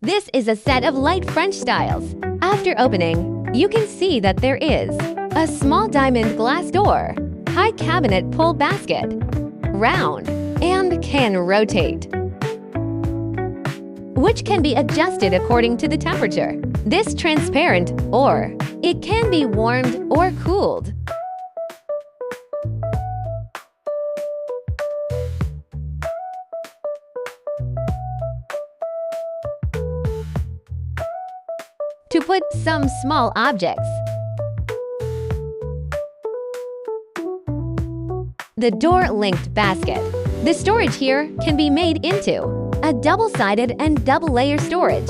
This is a set of light French styles. After opening, you can see that there is a small diamond glass door, high cabinet pull basket, round, and can rotate, which can be adjusted according to the temperature. This transparent, or it can be warmed or cooled. To put some small objects. The door-linked basket. The storage here can be made into a double-sided and double-layer storage.